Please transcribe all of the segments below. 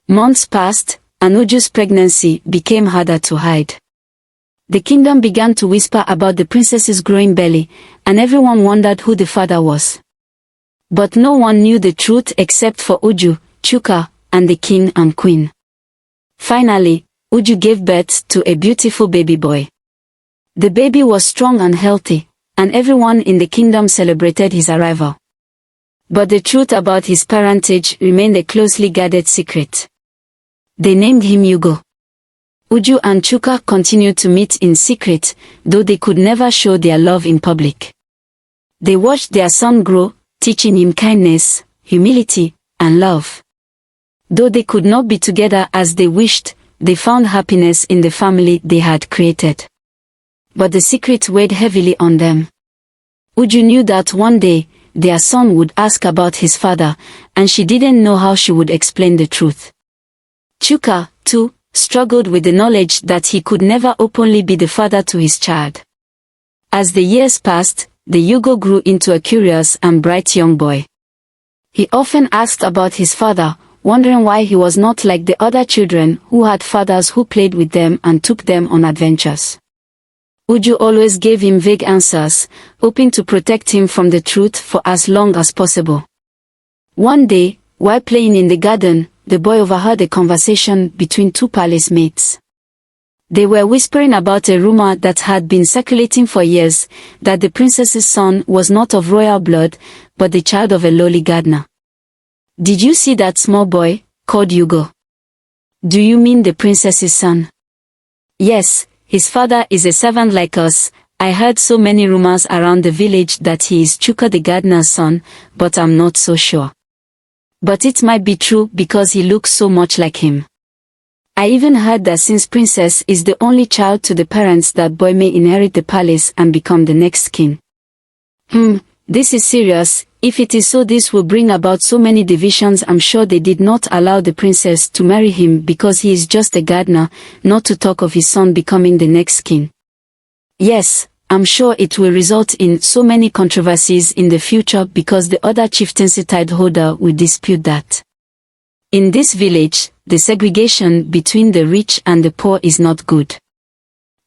Months passed, and Uju's pregnancy became harder to hide. The kingdom began to whisper about the princess's growing belly, and everyone wondered who the father was. But no one knew the truth except for Uju, Chuka, and the king and queen. Finally, Uju gave birth to a beautiful baby boy. The baby was strong and healthy, and everyone in the kingdom celebrated his arrival. But the truth about his parentage remained a closely guarded secret. They named him Yugo. Uju and Chuka continued to meet in secret, though they could never show their love in public. They watched their son grow, teaching him kindness, humility, and love. Though they could not be together as they wished, they found happiness in the family they had created. But the secret weighed heavily on them. Uju knew that one day, their son would ask about his father, and she didn't know how she would explain the truth. Chuka, too, struggled with the knowledge that he could never openly be the father to his child. As the years passed, the Yugo grew into a curious and bright young boy. He often asked about his father, wondering why he was not like the other children who had fathers who played with them and took them on adventures. Uju always gave him vague answers, hoping to protect him from the truth for as long as possible. One day, while playing in the garden, the boy overheard a conversation between two palace mates. They were whispering about a rumor that had been circulating for years, that the princess's son was not of royal blood, but the child of a lowly gardener. "Did you see that small boy?" called Yugo. "Do you mean the princess's son?" "Yes, his father is a servant like us. I heard so many rumors around the village that he is Chuka the gardener's son, but I'm not so sure. But it might be true because he looks so much like him. I even heard that since princess is the only child to the parents, that boy may inherit the palace and become the next king." This is serious. If it is so, this will bring about so many divisions. I'm sure they did not allow the princess to marry him because he is just a gardener, not to talk of his son becoming the next king. Yes, I'm sure it will result in so many controversies in the future because the other chieftaincy title holder will dispute that. In this village, the segregation between the rich and the poor is not good.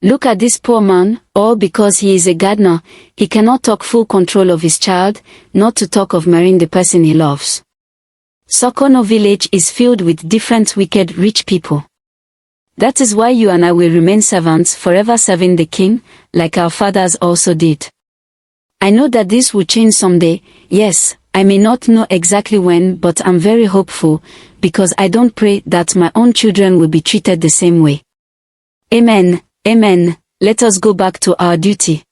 Look at this poor man, all because he is a gardener, he cannot take full control of his child, not to talk of marrying the person he loves. Sokono village is filled with different wicked rich people. That is why you and I will remain servants, forever serving the king, like our fathers also did. I know that this will change someday. Yes, I may not know exactly when, but I'm very hopeful, because I don't pray that my own children will be treated the same way. Amen, amen. Let us go back to our duty.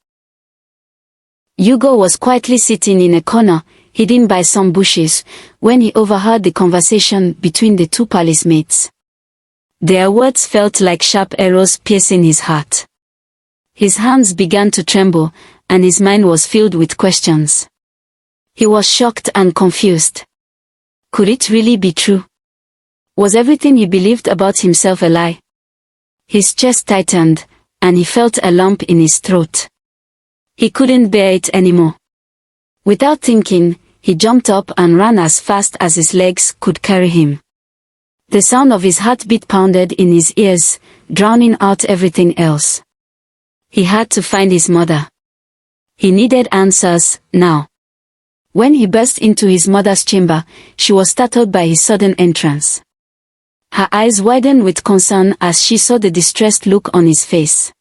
Yugo was quietly sitting in a corner, hidden by some bushes, when he overheard the conversation between the two palace mates. Their words felt like sharp arrows piercing his heart. His hands began to tremble, and his mind was filled with questions. He was shocked and confused. Could it really be true? Was everything he believed about himself a lie? His chest tightened, and he felt a lump in his throat. He couldn't bear it anymore. Without thinking, he jumped up and ran as fast as his legs could carry him. The sound of his heartbeat pounded in his ears, drowning out everything else. He had to find his mother. He needed answers, now. When he burst into his mother's chamber, she was startled by his sudden entrance. Her eyes widened with concern as she saw the distressed look on his face.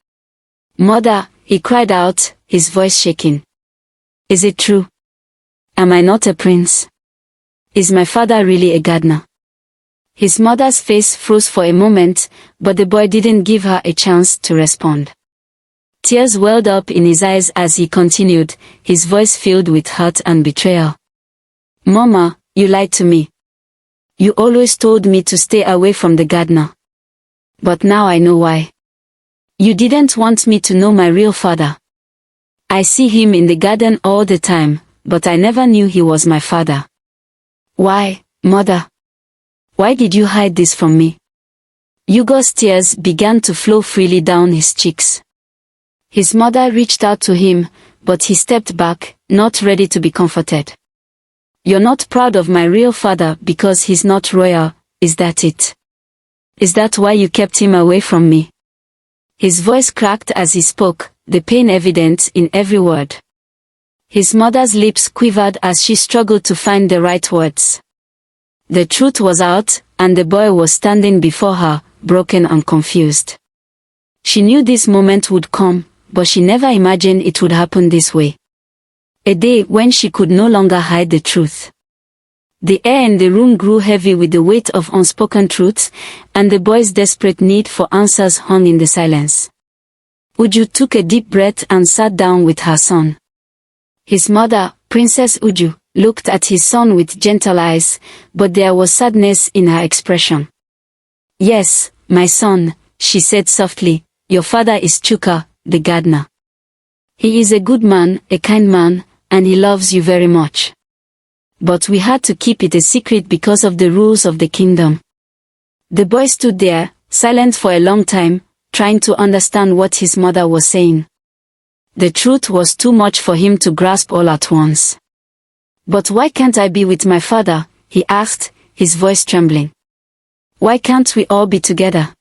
"Mother," he cried out, his voice shaking. "Is it true? Am I not a prince? Is my father really a gardener?" His mother's face froze for a moment, but the boy didn't give her a chance to respond. Tears welled up in his eyes as he continued, his voice filled with hurt and betrayal. "Mama, you lied to me. You always told me to stay away from the gardener. But now I know why. You didn't want me to know my real father. I see him in the garden all the time, but I never knew he was my father. Why, Mother? Why did you hide this from me?" Yugo's tears began to flow freely down his cheeks. His mother reached out to him, but he stepped back, not ready to be comforted. "You're not proud of my real father because he's not royal, is that it? Is that why you kept him away from me? His voice cracked as he spoke, the pain evident in every word. His mother's lips quivered as she struggled to find the right words. The truth was out, and the boy was standing before her, broken and confused. She knew this moment would come, but she never imagined it would happen this way. A day when she could no longer hide the truth. The air in the room grew heavy with the weight of unspoken truths, and the boy's desperate need for answers hung in the silence. Uju took a deep breath and sat down with her son. His mother, Princess Uju, looked at his son with gentle eyes, but there was sadness in her expression. "Yes, my son," she said softly, "your father is Chuka, the gardener. He is a good man, a kind man, and he loves you very much. But we had to keep it a secret because of the rules of the kingdom." The boy stood there, silent for a long time, trying to understand what his mother was saying. The truth was too much for him to grasp all at once. "But why can't I be with my father?" he asked, his voice trembling. "Why can't we all be together?"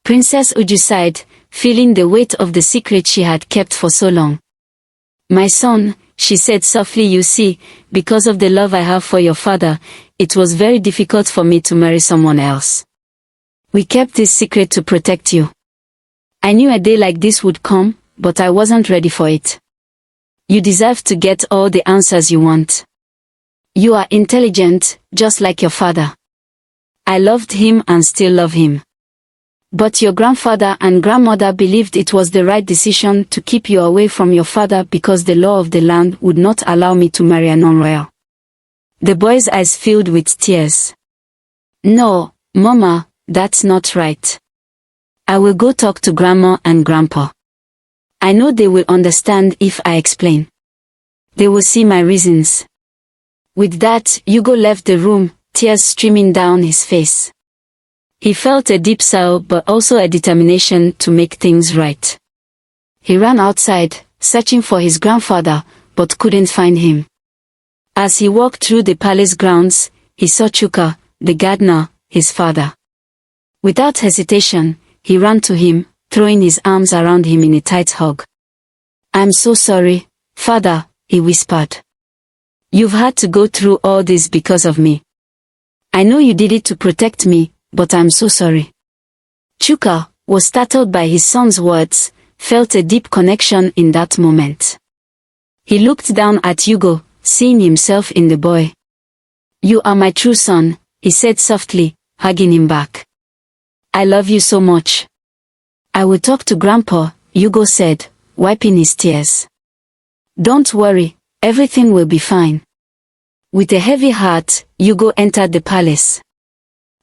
Princess Uju sighed, feeling the weight of the secret she had kept for so long. "My son," she said softly, "you see, because of the love I have for your father, it was very difficult for me to marry someone else. We kept this secret to protect you. I knew a day like this would come, but I wasn't ready for it. You deserve to get all the answers you want. You are intelligent, just like your father. I loved him and still love him. But your grandfather and grandmother believed it was the right decision to keep you away from your father because the law of the land would not allow me to marry a non-royal." The boy's eyes filled with tears. "No, Mama, that's not right. I will go talk to Grandma and Grandpa. I know they will understand if I explain. They will see my reasons." With that, Hugo left the room, tears streaming down his face. He felt a deep sorrow but also a determination to make things right. He ran outside, searching for his grandfather, but couldn't find him. As he walked through the palace grounds, he saw Chuka, the gardener, his father. Without hesitation, he ran to him, throwing his arms around him in a tight hug. "I'm so sorry, Father," he whispered. "You've had to go through all this because of me. I know you did it to protect me, but I'm so sorry." Chuka was startled by his son's words, felt a deep connection in that moment. He looked down at Hugo, seeing himself in the boy. "You are my true son," he said softly, hugging him back. "I love you so much." "I will talk to Grandpa," Hugo said, wiping his tears. "Don't worry, everything will be fine." With a heavy heart, Hugo entered the palace.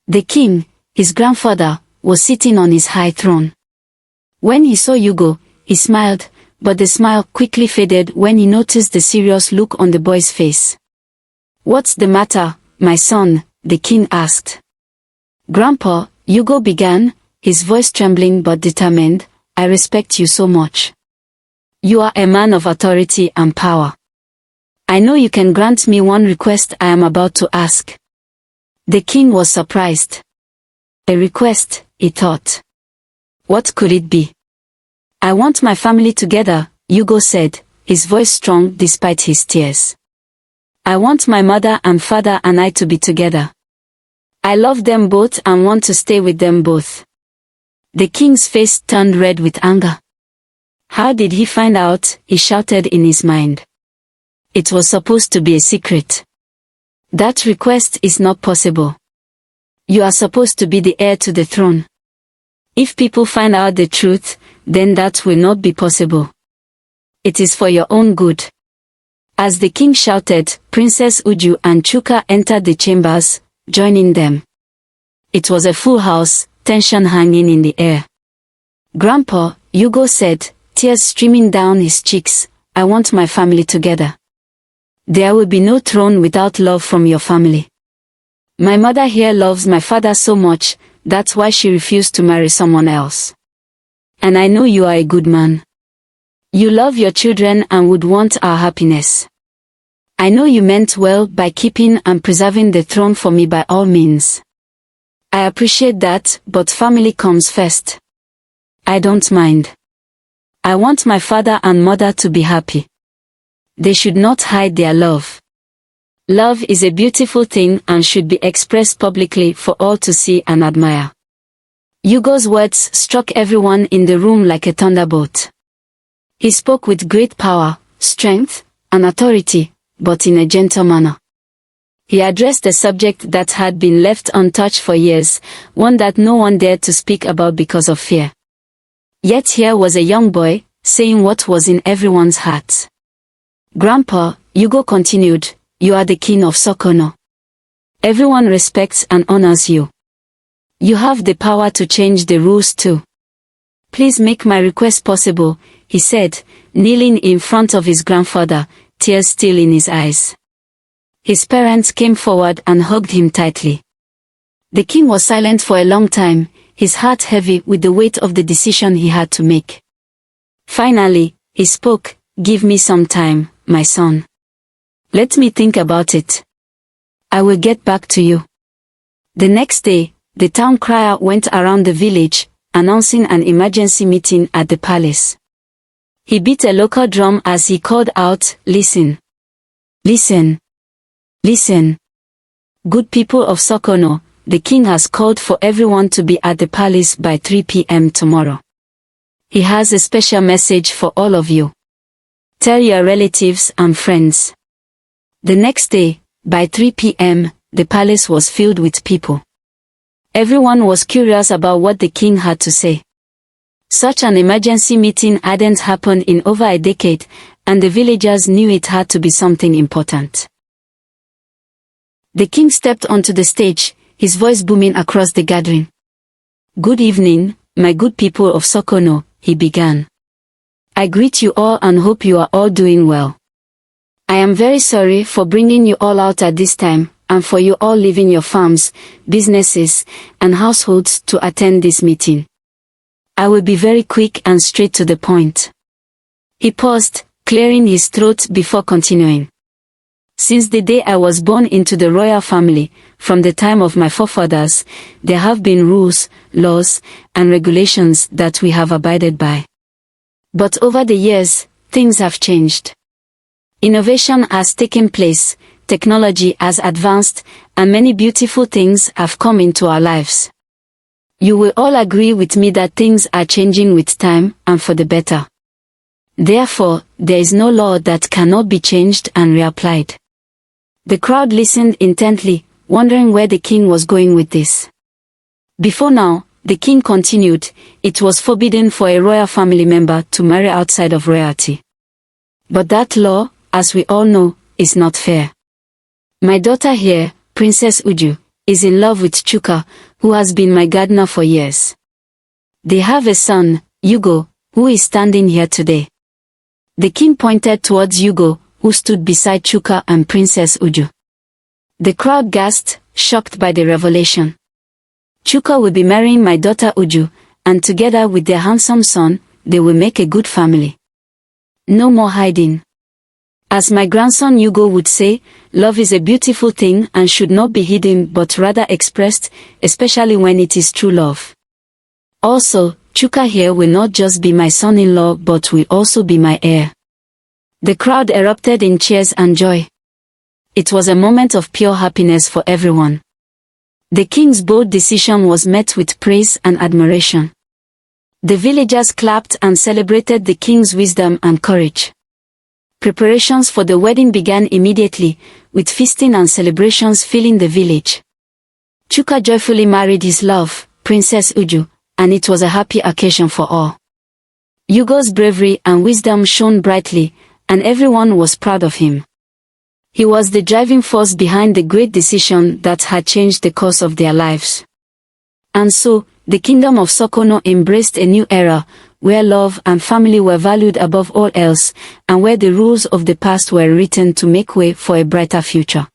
The king, his grandfather, was sitting on his high throne. When he saw Hugo, he smiled, but the smile quickly faded when he noticed the serious look on the boy's face. "What's the matter, my son?" the king asked. "Grandpa," Hugo began, his voice trembling but determined, "I respect you so much. You are a man of authority and power. I know you can grant me one request I am about to ask." The king was surprised. A request, he thought. What could it be? "I want my family together," Hugo said, his voice strong despite his tears. "I want my mother and father and I to be together. I love them both and want to stay with them both." The king's face turned red with anger. How did he find out? He shouted in his mind. It was supposed to be a secret. That request is not possible. You are supposed to be the heir to the throne. If people find out the truth, then that will not be possible. It is for your own good. As the king shouted, Princess Uju and Chuka entered the chambers, joining them. It was a full house, tension hanging in the air. "Grandpa," Hugo said, tears streaming down his cheeks, "I want my family together. There will be no throne without love from your family. My mother here loves my father so much, that's why she refused to marry someone else. And I know you are a good man. You love your children and would want our happiness. I know you meant well by keeping and preserving the throne for me by all means. I appreciate that, but family comes first. I don't mind. I want my father and mother to be happy. They should not hide their love. Love is a beautiful thing and should be expressed publicly for all to see and admire. Hugo's words struck everyone in the room like a thunderbolt. He spoke with great power, strength, and authority, but in a gentle manner. He addressed a subject that had been left untouched for years, one that no one dared to speak about because of fear. Yet here was a young boy, saying what was in everyone's hearts. Grandpa, Hugo continued, you are the king of Sokono. Everyone respects and honors you. You have the power to change the rules too. Please make my request possible, he said, kneeling in front of his grandfather, tears still in his eyes. His parents came forward and hugged him tightly. The king was silent for a long time, his heart heavy with the weight of the decision he had to make. Finally, he spoke, give me some time, my son. Let me think about it. I will get back to you. The next day, the town crier went around the village, announcing an emergency meeting at the palace. He beat a local drum as he called out, listen. Listen. Listen. Good people of Sokono, the king has called for everyone to be at the palace by 3 p.m. tomorrow. He has a special message for all of you. Tell your relatives and friends. The next day, by 3 p.m., the palace was filled with people. Everyone was curious about what the king had to say. Such an emergency meeting hadn't happened in over a decade, and the villagers knew it had to be something important. The king stepped onto the stage, his voice booming across the gathering. Good evening, my good people of Sokono, he began. I greet you all and hope you are all doing well. I am very sorry for bringing you all out at this time, and for you all leaving your farms, businesses, and households to attend this meeting. I will be very quick and straight to the point. He paused, clearing his throat before continuing. Since the day I was born into the royal family, from the time of my forefathers, there have been rules, laws, and regulations that we have abided by. But over the years, things have changed. Innovation has taken place, technology has advanced, and many beautiful things have come into our lives. You will all agree with me that things are changing with time, and for the better. Therefore, there is no law that cannot be changed and reapplied. The crowd listened intently, wondering where the king was going with this. Before now, the king continued, it was forbidden for a royal family member to marry outside of royalty. But that law, as we all know, is not fair. My daughter here, Princess Uju, is in love with Chuka, who has been my gardener for years. They have a son, Hugo, who is standing here today. The king pointed towards Hugo, who stood beside Chuka and Princess Uju. The crowd gasped, shocked by the revelation. Chuka will be marrying my daughter Uju, and together with their handsome son, they will make a good family. No more hiding. As my grandson Hugo would say, love is a beautiful thing and should not be hidden but rather expressed, especially when it is true love. Also, Chuka here will not just be my son-in-law but will also be my heir. The crowd erupted in cheers and joy. It was a moment of pure happiness for everyone. The king's bold decision was met with praise and admiration. The villagers clapped and celebrated the king's wisdom and courage. Preparations for the wedding began immediately, with feasting and celebrations filling the village. Chuka joyfully married his love, Princess Uju, and it was a happy occasion for all. Hugo's bravery and wisdom shone brightly, and everyone was proud of him. He was the driving force behind the great decision that had changed the course of their lives. And so, the kingdom of Sokono embraced a new era, where love and family were valued above all else, and where the rules of the past were written to make way for a brighter future.